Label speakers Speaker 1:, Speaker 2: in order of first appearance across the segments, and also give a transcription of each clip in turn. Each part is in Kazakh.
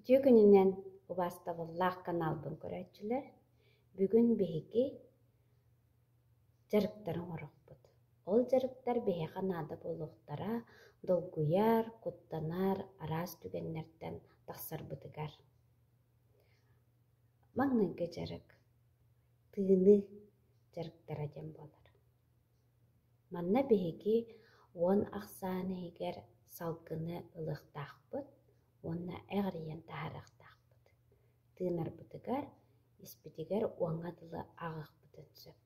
Speaker 1: Үтүө күнүнен убастабыллаах каналбын көрөчүлөр. Бүгүн биһиги жарыктарын орохпут. Ол жарыктар биһи канаада болуохтара долгуяр, куттанар, араас түгеннерден тахсарбытыгар. Маҥнайга жарык, тыыны жарыктара дем болар. Манна биһиги уон ахсааныһигэр салгыны ылыахтаахпыт, уонна эҕэриийэн таһаарахтаахпыт. Тыынарбытыгар, испитигэр уоҥҥа дылы ааҕахпытын сөп.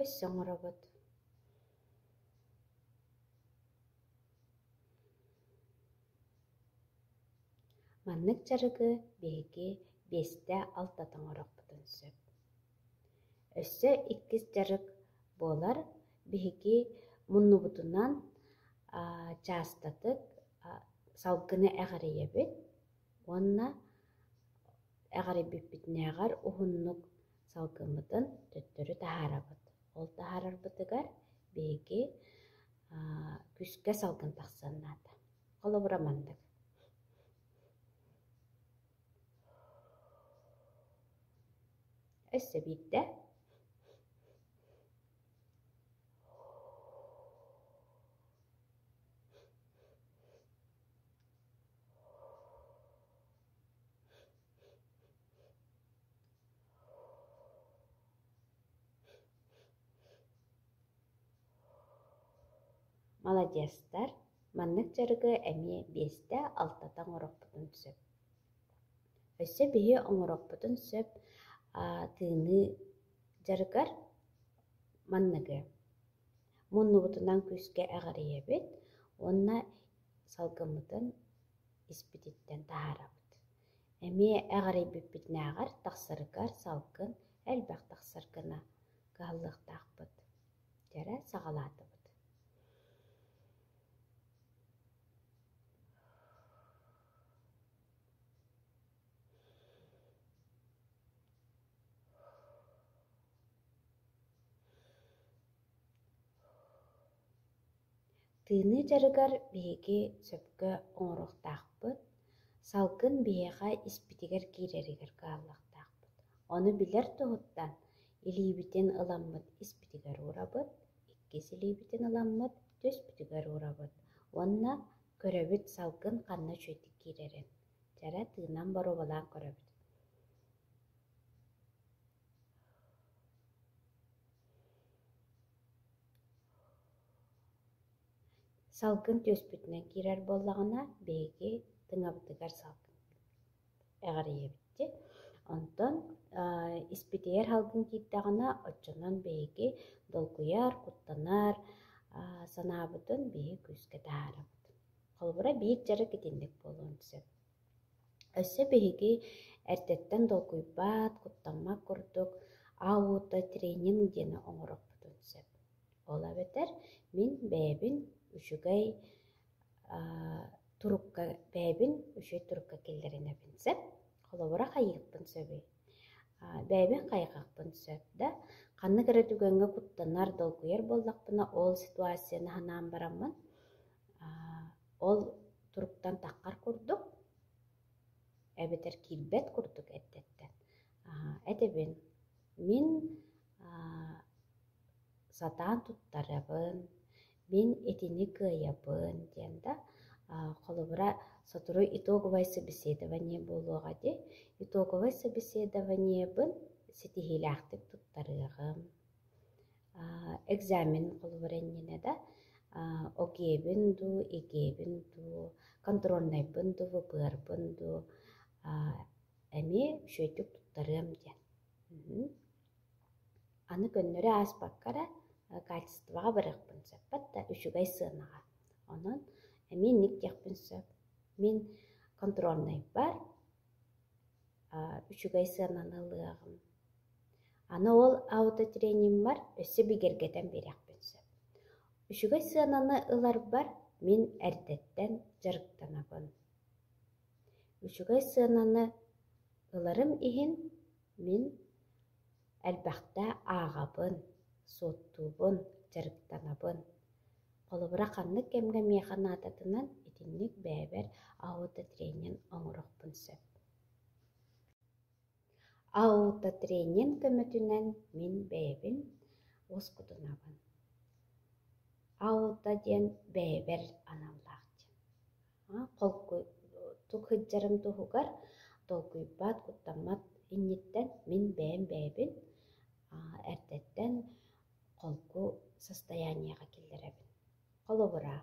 Speaker 1: Өссөҥ оробут. Маннык жарыгы биһиги 5-6 орохпутун сөп. Өссө 2 жарык буолар биһиги муннубутунан чаастатык салгыны эҕэриэбит, уонна эҕэрибиппитинээҕэр уһуннук салгымытын төттөрү таһаарабыт. Ол таһаарарбытыгар биһиги күскэ салгын тахсаннаата. Холобура маннык. Өссө биирдэ. Молодецтар. Маннык жарыгы эми 5-6 орохпутун сөп. Өссө биһи оҥорохпутун сөп тыыны жарыгар манныгы. Муннубутунан күскэ эҕэриэбит, уонна салгымытын испититтэн таһаарабыт. Эми эҕэрийбиппитинээҕэр тахсарыгар салгын элбэх тахсаргына кыһаллыахтаахпыт. Дьэрэ саҕалаатыбыт. Тыыны жарыгар биһиги сөпкө оҥорохтаахпыт, салгын биһиэхэ испитигэр киирэригэр кыһаллахтаахпыт. Ону билэр туһуттан илиибитин ыламмыт испитигэр уурабыт, 2 илиибитин ыламмыт түспүтүгэр уурабыт. Уонна көрөбүт салгын ханна үчүөйдик киирэрин. Дьэрэ тыынан боробалаан көрөбүт. Салгын түспүтүнэн киирэр боллаҕына биһиги тыҥабытыгар салгын эҕэриэбитти. Онтон испитигэр салгын киирдэҕинэ оччонон биһиги долгуяр, куттанар санаабытын биһи күскэ таһаарабыт. Холбура биир жарык итинник буолуон сөп. Өссө биһиги эрдэттэн долгуйбаат, куттаммак курдук ааута тренинг диэни оҥорохпутун сөп. Ол эбэтэр мин бэйэбин үчүгэй турукка киллэринэбин сөп. Холобура хайыахпын сөбүй. Бэйэбин хайыахпын сөп да, ханнык эрэ түгэҥҥэ куттанар долгуйар боллахпына ол ситуацияны ханаан бараммын. Ол туруктан таххар курдук, эбэтэр киирбэт курдук эрдэттэн. Этэбин мин сатаан туттарабын, мин этини кыайабын диэн да, холобура сотору итоговое собеседование буолуоҕа ди, итоговое собеседованиебын ситиһиилээхтик туттарыаҕым, экзамен холобуренньине да, огиэбин ду, игиэбин ду, контрольнайбын ду, выбыарбын ду, эми үчүөйдүк туттарыам диэн. Аны көннөрү ааспаккара качествоҕа барыахпын сөппат да, үчүгэй сыанаҕа. Онон эми инник диэхпин сөп. Мин контрольнайбар, үчүгэй сыананы ылыаҕым. Аны ол аута тренинг бар, өссө бигергетен биэриэхпин сөп. Үчүгэй сыананы ыларбар, мин эрдэттэн жарыктанабын. Үчүгэй сыананы ыларым иһин мин әлбәхтә ағабын, соттубын, жарыктанабын. Қолыбыра қанны кемге механ ататынан итинник бәбер ауыта тренен оңырықпын сөп. Ауыта тренен көмөтінен мен бәбін оскудунабын. Ауыта ден бәбер аналлақты. Тұқ хыджарым тұхуғар толкуйбат құттамат иннеттен мен бәбін әрдеттен қолку состоянияға келдіребін. Қолыбыра.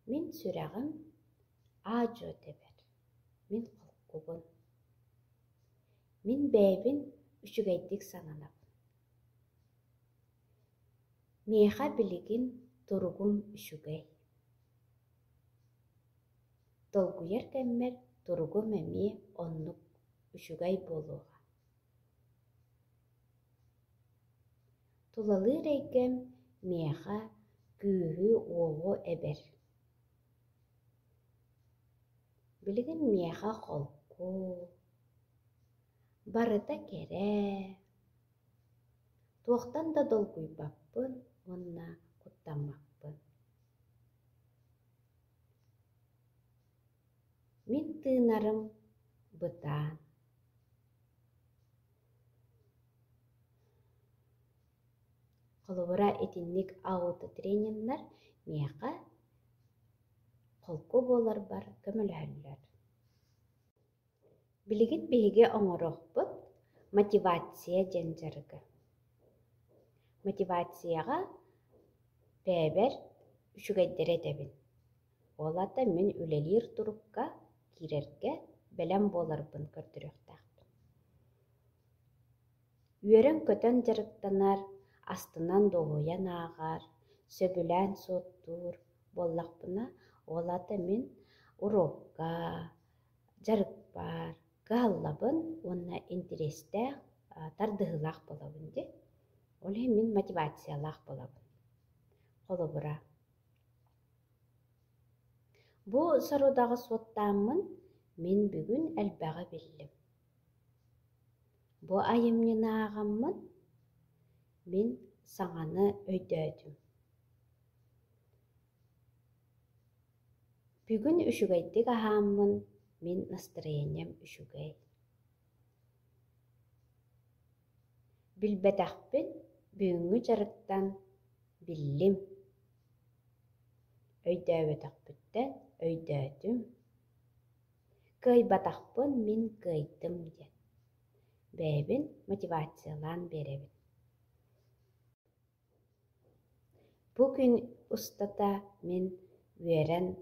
Speaker 1: Мен сүрәғым ажо дебер. Мен қолқубын. Мен бәбін үшігайдік сананабын. Меха білігін тұрғым үшігай. Толгуяр кәммер тұрғым әме оннық үшігай болуға. Тулалы рейкем меха күйі оғы әбер. Білігін меха қолку, барыта кере. Туақтан да долгуй баппын, онна құттамақпын. Мен тыынарым бұтан. Қолыбыра етіннік ауыты тренинглар меха қолку болар бар көміләлілер. Білігін бейге оңырықпыт мотивация женжарығы. Мотивацияға бәбер үшігайдер етебін. Олата мен үлелер тұрыққа кирерге бәлем боларбын көрдіріқтақтым. Үйерін көтен жарықтанар, астынан доғуян ағар, сөбілән соттур боллақпына олата мен урокка, жарықпар, ғаллабын, онна интересті тардығылақ болабын де. Оле мен мотивациялақ болабын. Қолыбыра. Бұ сарудағы соттамын мен бүгін әлбәға білдім. Бұ айымнен ағамын мен саңаны өйдөдім. Бүгін үшігайдік ағамын мен настроениям үшігай. Білбәтәқпін бүгінгі жарықтан білім. Өйдөбәтәқпіттен өйдөдім. Кай батақпын мен кайдым ден. Бәбін мотивациялан беребін. Бүгін ұстата мен верен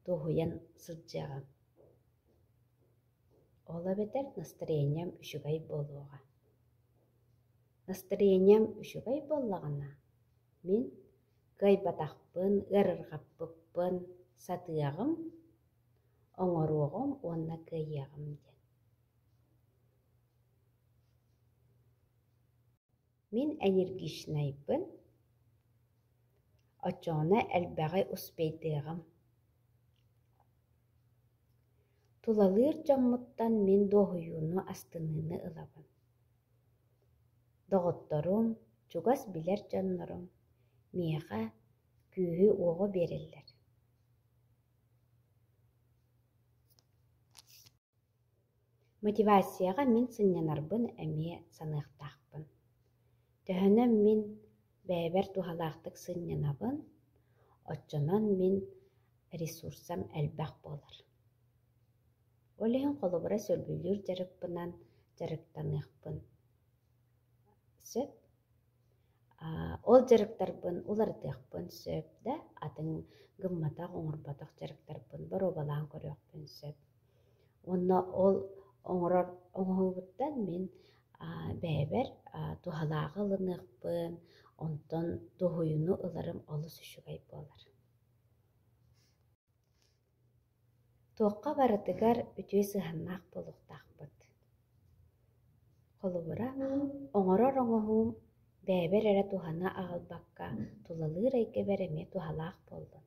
Speaker 1: туғуян сылжағым. Ола бетер настроениям үшігай болуға. Настроениям үшігай болуғана мен кай батақпын, ырырғаппын, сатыағым, оңыруғым, онна кайяғым ден. Мен энергичнайпын, очоғына әлбәғай успейдығым. Тулалыр жаммыттан мен доғуюну астыныны ылабын. Доғытторум, чугас билер жаннарым, меха күйі оғы берелер. Мотивацияға мен сынянарбын әме санықтақпын. Төхінім мен бәбер тухалақтық сынянабын, отчонан мен ресурсам әлбәқ болар. Олеген қолыбыра сөлбүлір жарықпынан жарықтанықпын. Сөп. Ол жарықтарбын, олардықпын сөп да, атын гымматақ, оңырбатақ жарықтарбын, бар обалан көріқпін сөп. Онна ол оңырбаттан мен бәбер тухалағы лынықпын, онтон тухуюну ыларым олы сүшігай болар. Тоққа барытыгар үтіе сығаннақ болуқтақпыд. Қолыбыра оңырор оңығым бәбер әрі тухана ағылбаққа тулалыр әйке бәреме тухалақ болдым.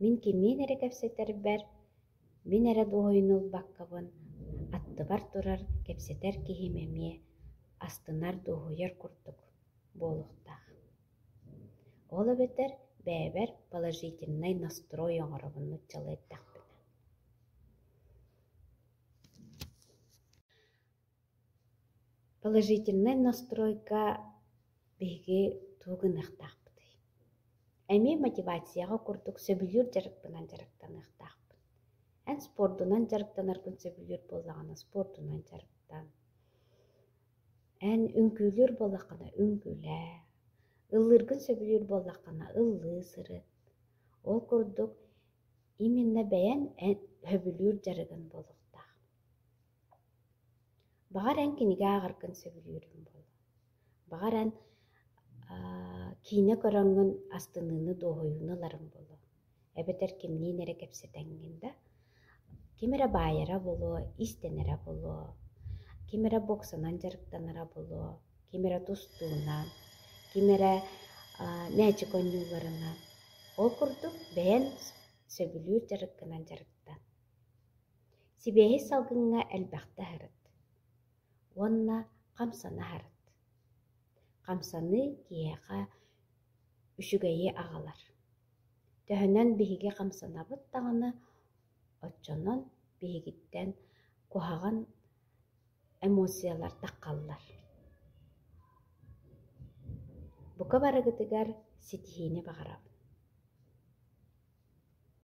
Speaker 1: Мен кемен әрі кәпсетер бәр, мен әрі дұғойыныл баққабын, атты бар тұрар кәпсетер кехемеме астынар доһуяр курдук буолуктаах. Ола бетер бэбэр положительный настрой оҥоробуннут чалыаттахпыта. Положительный настройка биһиги тугынахтаахпыт. Эми мотивацияға курдук сөбүлүр жарыктанан жарыктаныахтаахпыт. Эн спортунан жарыктанаргын сөбүлүр боллагана спортунан жарыктан. Эн үңкүүлөр боллакана үңкүлэ. Ыллыргын сөбүлүр боллакана ыллыы сырыт. Ол курдук именно бэйэн хөбүлүр жарыгын болуктаах. Багар эн киниге агыргын сөбүлүрүн болу. Багар эн кийне көрөңгүн астыныны доһойуналарын болу. Эбетер кимниинере кепсетеңгинде кимере баайара болу, истенере болу, кимере боксанан жарыктанара болу, кимере тустуунан, кимере мэчи коннууларынан. Ол курдук бэйэн сөбүлүүр жарыккынан жарыктан. Сибэһи салгыңҥа элбэхтэ харыт. Уонна хамсана харыт. Хамсаны киэхэ үшүгэйи аҕалар. Төһөнөн биһиги хамсанабыт таҕаны оччонон биһигиттэн куһаҕан эмоциялар таххаллар. Бука барыгытыгар ситиһиини баҕарабыт.